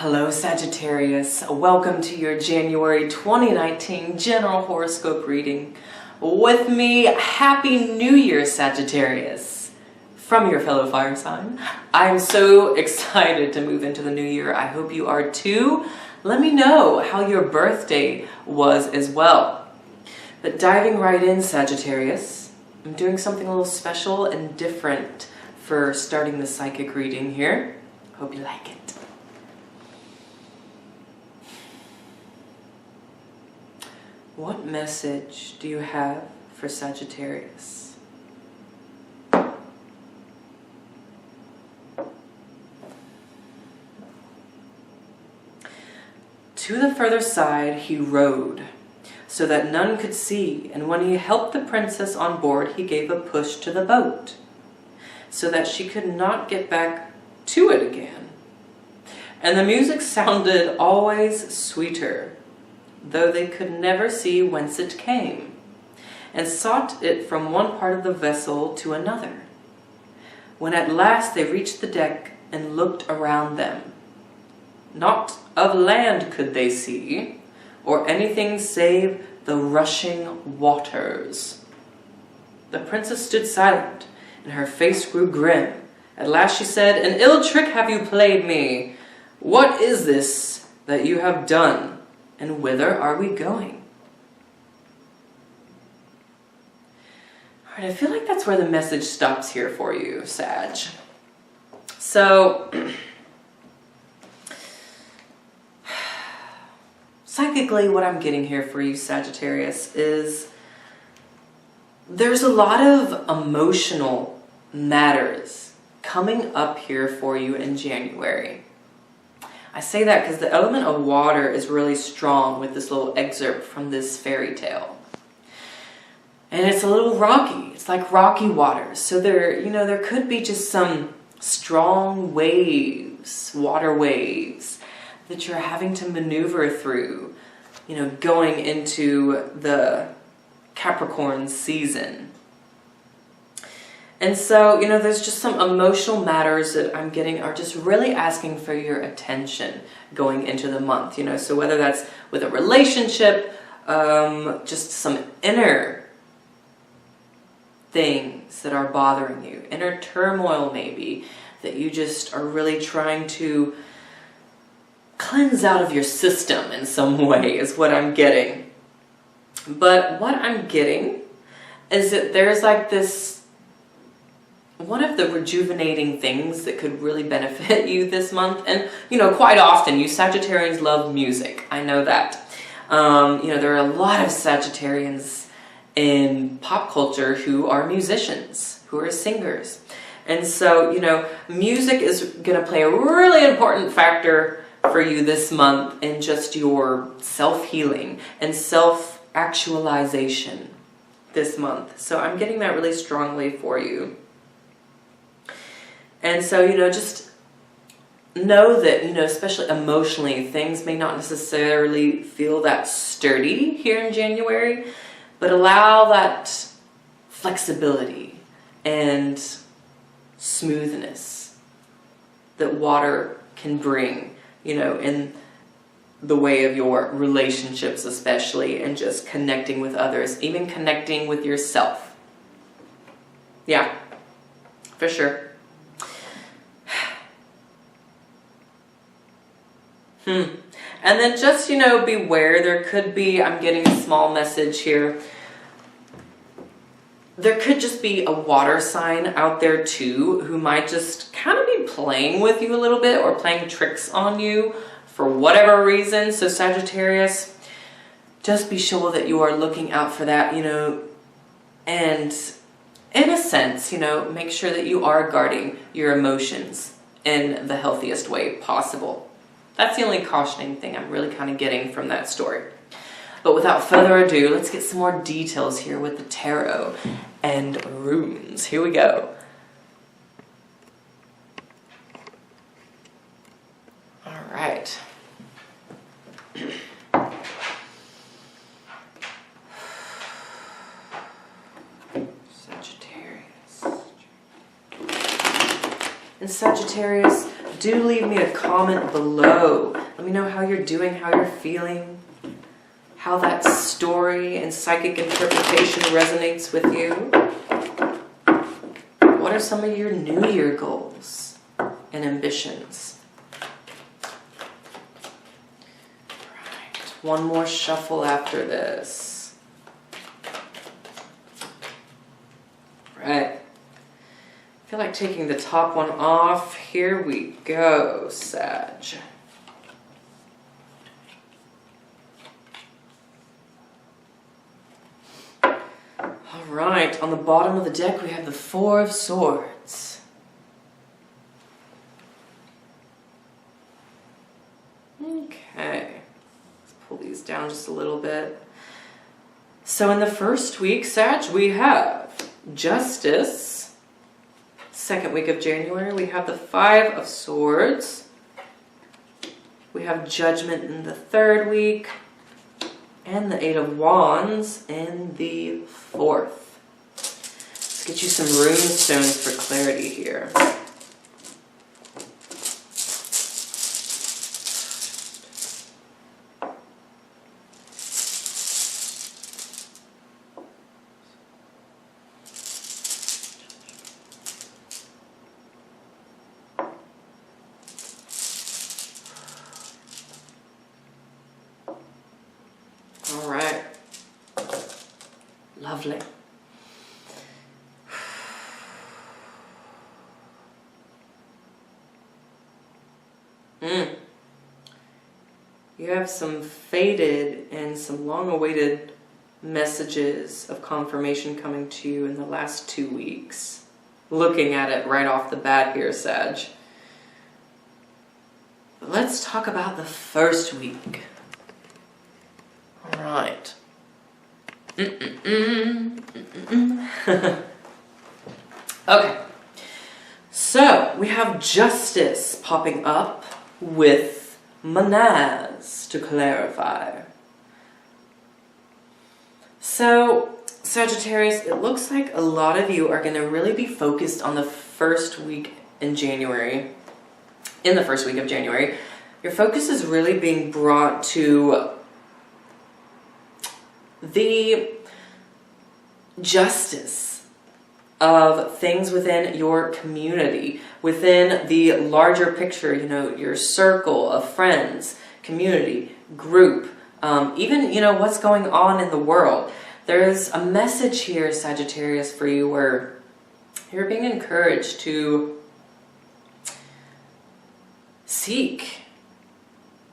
Hello Sagittarius, welcome to your January 2019 general horoscope reading. With me, Happy New Year Sagittarius. From your fellow fire sign, I'm so excited to move into the new year. I hope you are too. Let me know how your birthday was as well. But diving right in, Sagittarius, I'm doing something a little special and different for starting the psychic reading here. Hope you like it. What message do you have for Sagittarius? To the further side he rode, so that none could see, and when he helped the princess on board, he gave a push to the boat, so that she could not get back to it again. And the music sounded always sweeter, though they could never see whence it came, and sought it from one part of the vessel to another. When at last they reached the deck and looked around them, naught of land could they see, or anything save the rushing waters. The princess stood silent, and her face grew grim. At last she said, "An ill trick have you played me. What is this that you have done? And whither are we going?" All right, I feel like that's where the message stops here for you, Sag. So, psychically, what I'm getting here for you, Sagittarius, is there's a lot of emotional matters coming up here for you in January. I say that because the element of water is really strong with this little excerpt from this fairy tale. And it's a little rocky. It's like rocky waters. So there could be just some strong waves, water waves, that you're having to maneuver through, going into the Capricorn season. And so, there's just some emotional matters that I'm getting are just really asking for your attention going into the month, so whether that's with a relationship, just some inner things that are bothering you, inner turmoil maybe, that you just are really trying to cleanse out of your system in some way is what I'm getting. But what I'm getting is that there's like this, one of the rejuvenating things that could really benefit you this month, and quite often you Sagittarians love music. I know that. There are a lot of Sagittarians in pop culture who are musicians, who are singers. And so, music is going to play a really important factor for you this month in just your self-healing and self-actualization this month. So I'm getting that really strongly for you. And so, just know that, especially emotionally, things may not necessarily feel that sturdy here in January, but allow that flexibility and smoothness that water can bring, in the way of your relationships especially, and just connecting with others, even connecting with yourself. Yeah, for sure. And then just, beware, there could be, I'm getting a small message here, there could just be a water sign out there too, who might just kind of be playing with you a little bit, or playing tricks on you for whatever reason. So Sagittarius, just be sure that you are looking out for that, and in a sense, make sure that you are guarding your emotions in the healthiest way possible. That's the only cautioning thing I'm really kind of getting from that story. But without further ado, let's get some more details here with the tarot and runes. Here we go. All right. Sagittarius. In Sagittarius, do leave me a comment below. Let me know how you're doing, how you're feeling, how that story and psychic interpretation resonates with you. What are some of your New Year goals and ambitions? Right, one more shuffle after this. Right. I feel like taking the top one off. Here we go, Sag. All right, on the bottom of the deck we have the Four of Swords. Okay, let's pull these down just a little bit. So in the first week, Sag, we have Justice. Second week of January, we have the Five of Swords. We have Judgment in the third week. And the Eight of Wands in the fourth. Let's get you some rune stones for clarity here. All right. Lovely. You have some faded and some long-awaited messages of confirmation coming to you in the last 2 weeks. Looking at it right off the bat here, Sag. But let's talk about the first week. All right. Okay. So, we have Justice popping up with Manaz to clarify. So, Sagittarius, it looks like a lot of you are going to really be focused on the first week in January. In the first week of January, your focus is really being brought to the justice of things within your community, within the larger picture, you know, your circle of friends, community, group, even, you know, what's going on in the world. There's a message here, Sagittarius, for you where you're being encouraged to seek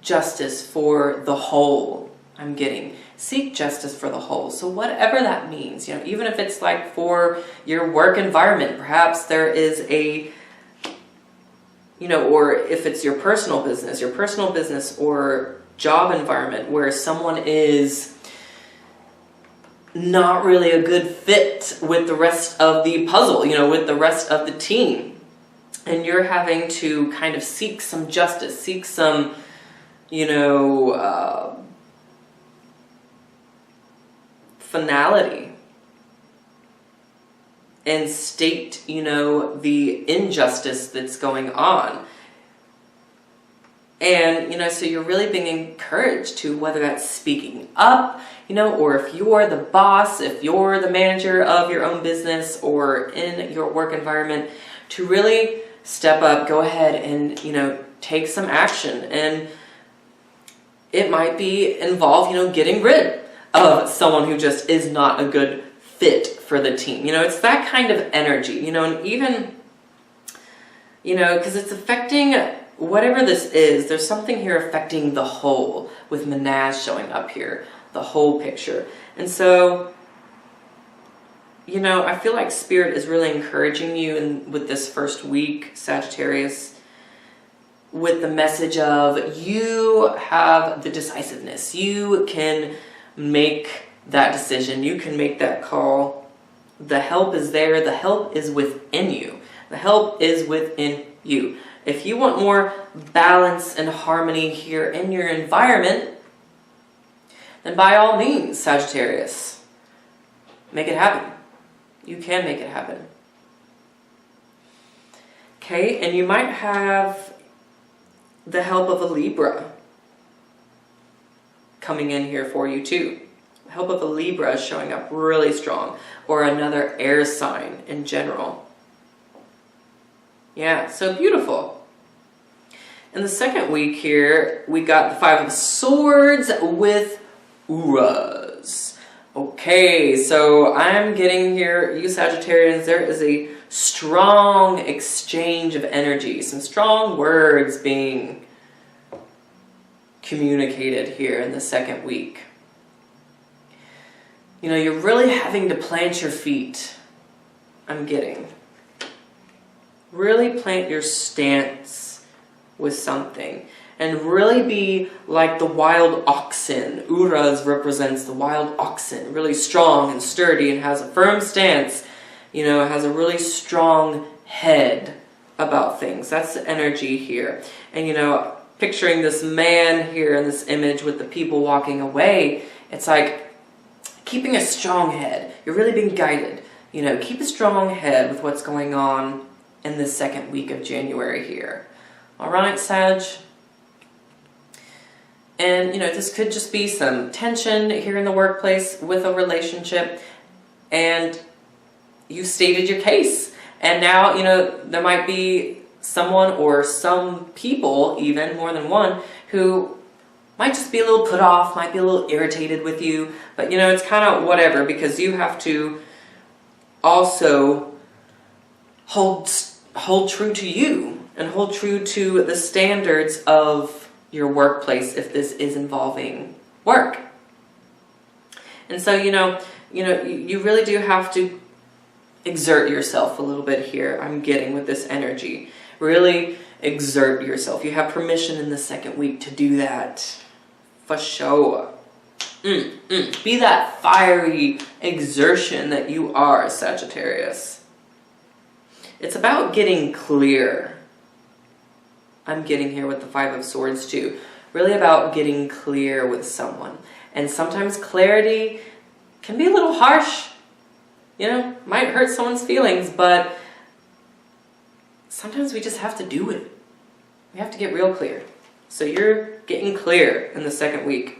justice for the whole. I'm getting seek justice for the whole. So whatever that means, you know, even if it's like for your work environment, perhaps there is a, you know, or if it's your personal business or job environment where someone is not really a good fit with the rest of the puzzle, you know, with the rest of the team. And you're having to kind of seek some justice, seek some, you know, finality, and state, you know, the injustice that's going on. And, you know, so you're really being encouraged to, whether that's speaking up, you know, or if you're the boss, if you're the manager of your own business or in your work environment, to really step up, go ahead and, you know, take some action. And it might be involve, you know, getting rid of someone who just is not a good fit for the team. You know, it's that kind of energy, you know, and even, you know, because it's affecting whatever this is, there's something here affecting the whole with Manaz showing up here, the whole picture. And so, you know, I feel like Spirit is really encouraging you with this first week, Sagittarius, with the message of you have the decisiveness. You can make that decision. You can make that call. The help is there. The help is within you. The help is within you. If you want more balance and harmony here in your environment, then by all means, Sagittarius, make it happen. You can make it happen. Okay, and you might have the help of a Libra coming in here for you too. The help of a Libra is showing up really strong, or another air sign in general. Yeah, so beautiful. In the second week here, we got the Five of Swords with Uras. Okay, so I'm getting here, you Sagittarians, there is a strong exchange of energy, some strong words being communicated here in the second week. You know, you're really having to plant your feet, I'm getting. Really plant your stance with something. And really be like the wild oxen. Uras represents the wild oxen. Really strong and sturdy and has a firm stance. You know, has a really strong head about things. That's the energy here. And you know, picturing this man here in this image with the people walking away, it's like keeping a strong head. You're really being guided. You know, keep a strong head with what's going on in this second week of January here. All right, Sag? And, you know, this could just be some tension here in the workplace with a relationship, and you stated your case. And now, you know, there might be someone or some people, even more than one, who might just be a little put off, might be a little irritated with you. But, you know, it's kind of whatever, because you have to also hold true to you and hold true to the standards of your workplace if this is involving work. And so, you really do have to exert yourself a little bit here, I'm getting, with this energy. Really exert yourself. You have permission in the second week to do that. For sure. Be that fiery exertion that you are, Sagittarius. It's about getting clear. I'm getting here with the Five of Swords too. Really about getting clear with someone. And sometimes clarity can be a little harsh. You know, might hurt someone's feelings, but sometimes we just have to do it. We have to get real clear. So you're getting clear in the second week.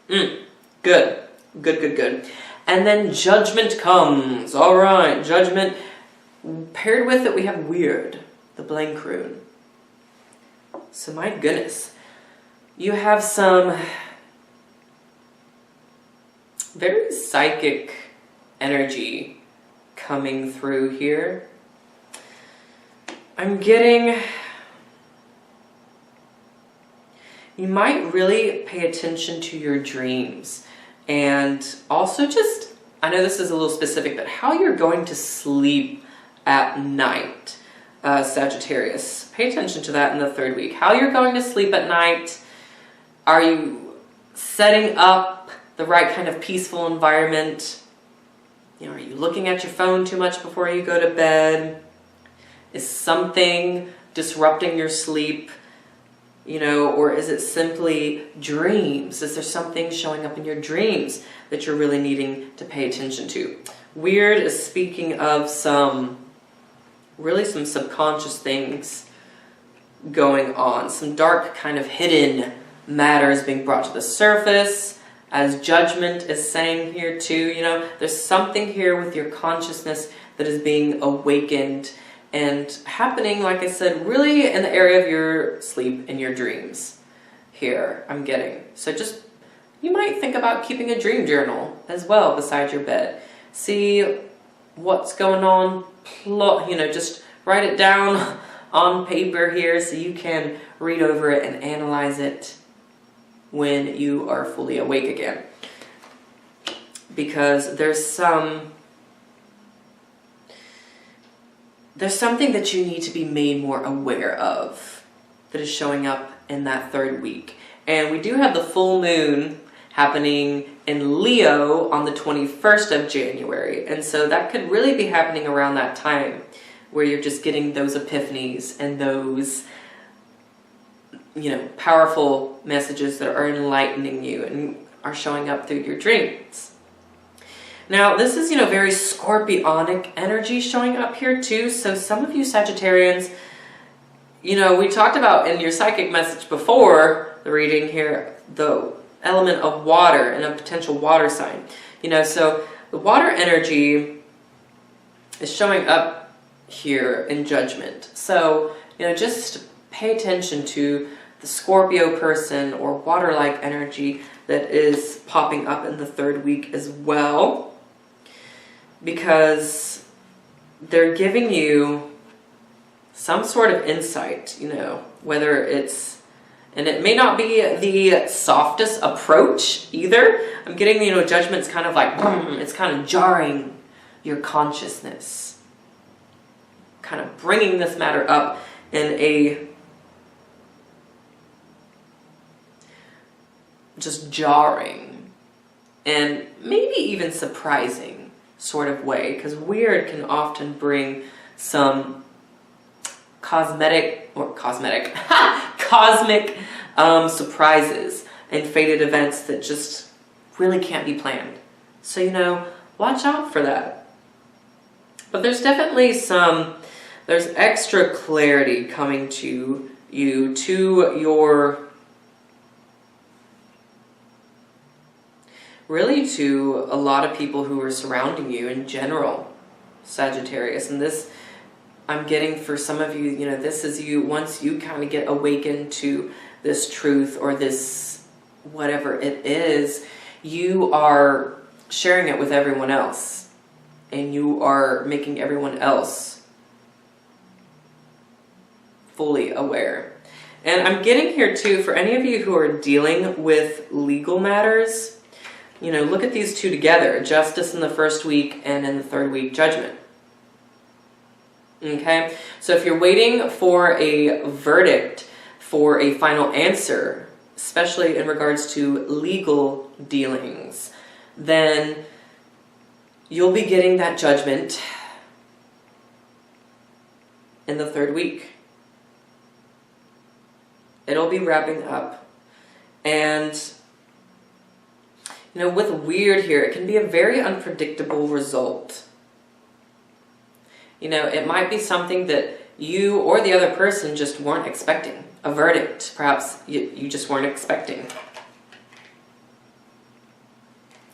Good. Good. And then Judgment comes. All right, Judgment. Paired with it, we have Weird, the blank rune. So my goodness, you have some very psychic energy coming through here. I'm getting, you might really pay attention to your dreams, and also just, I know this is a little specific, but how you're going to sleep at night. Sagittarius, pay attention to that in the third week. How you're going to sleep at night. Are you setting up the right kind of peaceful environment? You know, are you looking at your phone too much before you go to bed? Is something disrupting your sleep? You know, or is it simply dreams? Is there something showing up in your dreams that you're really needing to pay attention to? Weird is speaking of some subconscious things going on. Some dark kind of hidden matters being brought to the surface, as Judgment is saying here too. You know, there's something here with your consciousness that is being awakened and happening, like I said, really in the area of your sleep and your dreams here, I'm getting. So just, you might think about keeping a dream journal as well beside your bed. See what's going on, just write it down on paper here so you can read over it and analyze it when you are fully awake again. Because there's something that you need to be made more aware of that is showing up in that third week. And we do have the full moon happening in Leo on the 21st of January. And so that could really be happening around that time where you're just getting those epiphanies and those, powerful messages that are enlightening you and are showing up through your dreams. Now, this is, very scorpionic energy showing up here too. So some of you Sagittarians, we talked about in your psychic message before the reading here, the element of water and a potential water sign. So the water energy is showing up here in Judgment. So, just pay attention to the Scorpio person or water-like energy that is popping up in the third week as well, because they're giving you some sort of insight, whether it's, and it may not be the softest approach either. I'm getting, Judgment's kind of like, it's kind of jarring your consciousness, kind of bringing this matter up in a just jarring and maybe even surprising sort of way, because weird can often bring some cosmic surprises and fated events that just really can't be planned. So, watch out for that. But there's definitely there's extra clarity coming to you, really to a lot of people who are surrounding you in general, Sagittarius. And this, I'm getting for some of you, this is you, once you kind of get awakened to this truth or this, whatever it is, you are sharing it with everyone else. And you are making everyone else fully aware. And I'm getting here too, for any of you who are dealing with legal matters, look at these two together. Justice in the first week and in the third week, Judgment. Okay? So if you're waiting for a verdict, for a final answer, especially in regards to legal dealings, then you'll be getting that judgment in the third week. It'll be wrapping up. And with weird here, it can be a very unpredictable result. It might be something that you or the other person just weren't expecting. A verdict, perhaps you just weren't expecting.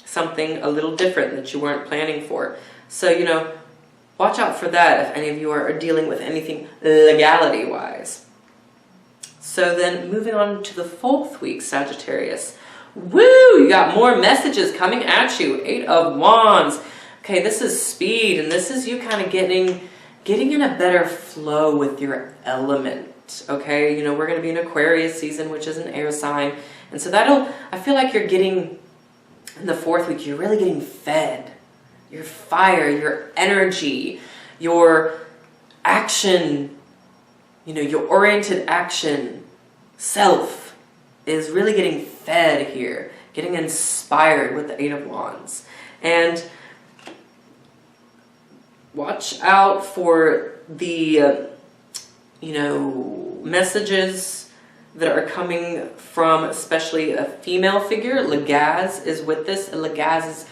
Something a little different that you weren't planning for. So, watch out for that if any of you are dealing with anything legality-wise. So then, moving on to the fourth week, Sagittarius. Woo! You got more messages coming at you. 8 of Wands. Okay, this is speed, and this is you kind of getting in a better flow with your element. Okay, we're going to be in Aquarius season, which is an air sign. And so I feel like you're getting, in the fourth week, you're really getting fed. Your fire, your energy, your action, your oriented action, self is really getting fed here, getting inspired with the 8 of Wands. And watch out for the, messages that are coming from especially a female figure. Legaz is with this, and Legaz is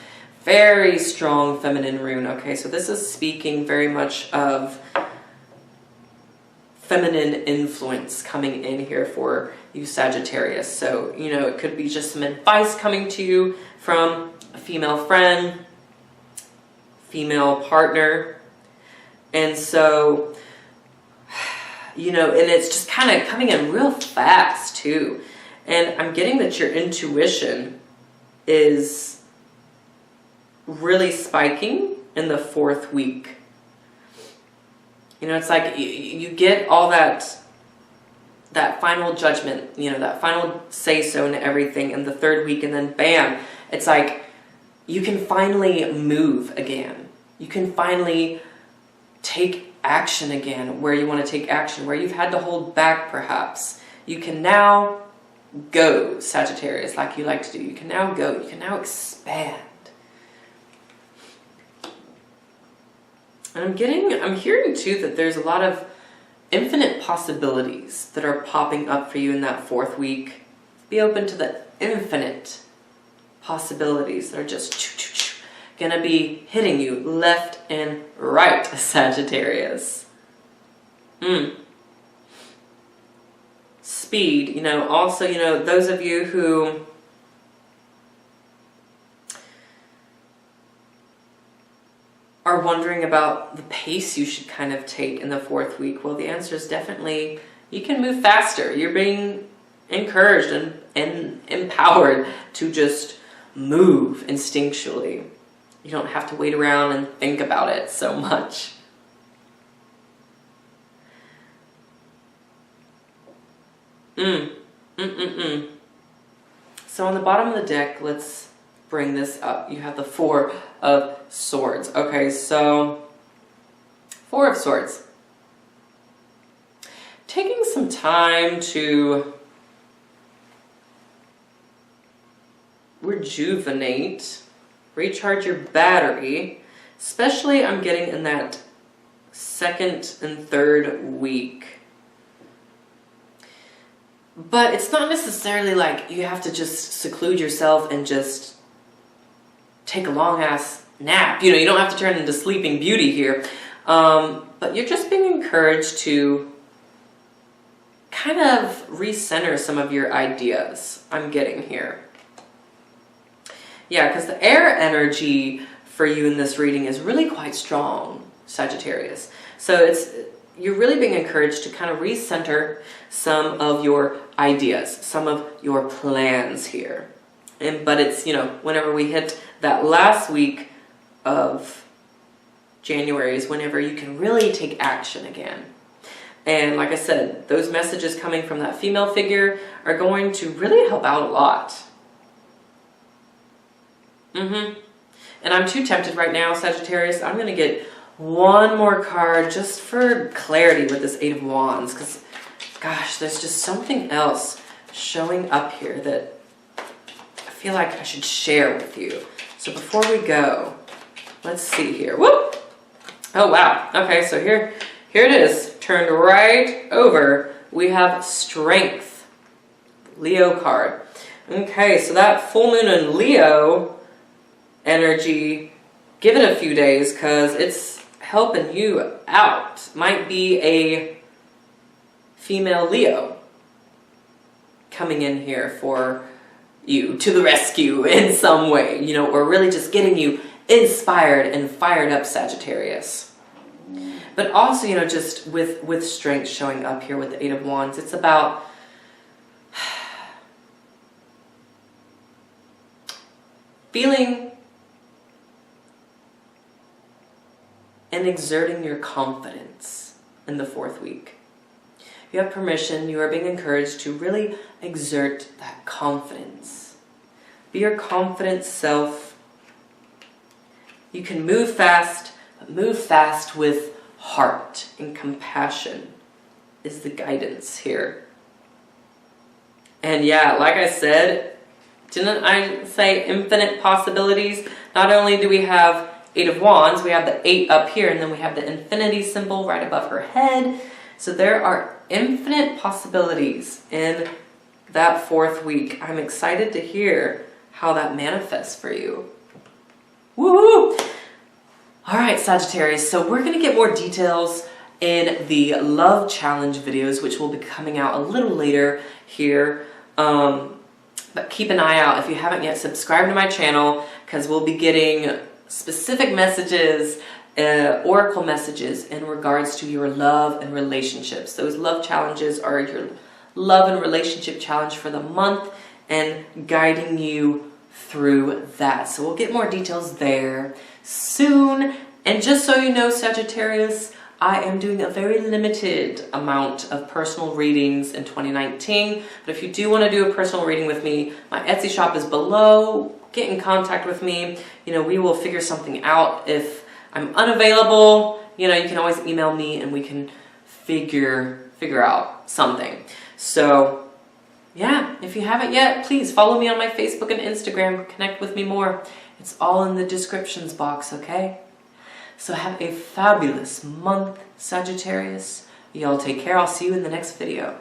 very strong feminine rune. Okay, so this is speaking very much of feminine influence coming in here for you, Sagittarius. So, it could be just some advice coming to you from a female friend, female partner. And so, and it's just kind of coming in real fast too. And I'm getting that your intuition is really spiking in the fourth week. It's like you get all that final judgment, that final say-so and everything in the third week, and then bam, it's like you can finally move again. You can finally take action again where you want to take action, where you've had to hold back perhaps. You can now go, Sagittarius, like you like to do. You can now go. You can now expand. And I'm hearing too that there's a lot of infinite possibilities that are popping up for you in that fourth week. Be open to the infinite possibilities that are just gonna be hitting you left and right, Sagittarius. speed. You know, also, you know, those of you who are wondering about the pace you should kind of take in the 4th week, well, the answer is definitely you can move faster. You're being encouraged and empowered to just move instinctually. You don't have to wait around and think about it so much. So on the bottom of the deck, let's bring this up. You have the 4 of Swords. Okay, so 4 of Swords. Taking some time to rejuvenate, recharge your battery, especially I'm getting in that 2nd and 3rd week. But it's not necessarily like you have to just seclude yourself and just take a long ass nap. You know, you don't have to turn into Sleeping Beauty here. But you're just being encouraged to kind of recenter some of your ideas, I'm getting here. Yeah, because the air energy for you in this reading is really quite strong, Sagittarius. So you're really being encouraged to kind of recenter some of your ideas, some of your plans here. But it's, you know, whenever we hit that last week of January is whenever you can really take action again. And like I said, those messages coming from that female figure are going to really help out a lot. And I'm too tempted right now, Sagittarius. I'm going to get one more card just for clarity with this 8 of Wands. Because, gosh, there's just something else showing up here that I feel like I should share with you. So before we go, let's see here. Whoop! Oh, wow. Okay, so here it is. Turned right over. We have Strength. Leo card. Okay, so that full moon in Leo energy, give it a few days because it's helping you out. Might be a female Leo coming in here for you to the rescue in some way, you know, or really just getting you inspired and fired up, Sagittarius. But also, you know, just with strength showing up here with the 8 of Wands, it's about feeling and exerting your confidence in the 4th week. You have permission, you are being encouraged to really exert that confidence. Be your confident self. You can move fast, but move fast with heart and compassion is the guidance here. And yeah, like I said, didn't I say infinite possibilities? Not only do we have 8 of Wands, we have the 8 up here, and then we have the infinity symbol right above her head. So there are infinite possibilities in that 4th week. I'm excited to hear how that manifests for you. Woo! All right, Sagittarius, so we're going to get more details in the love challenge videos, which will be coming out a little later here. But keep an eye out if you haven't yet. Subscribe to my channel because we'll be getting specific messages, oracle messages in regards to your love and relationships. Those love challenges are your love and relationship challenge for the month and guiding you through that. So we'll get more details there soon. And just so you know, Sagittarius, I am doing a very limited amount of personal readings in 2019. But if you do want to do a personal reading with me, my Etsy shop is below. Get in contact with me. You know, we will figure something out. If I'm unavailable, you know, you can always email me and we can figure out something. So yeah, if you haven't yet, please follow me on my Facebook and Instagram. Connect with me more. It's all in the descriptions box, okay? So have a fabulous month, Sagittarius. Y'all take care. I'll see you in the next video.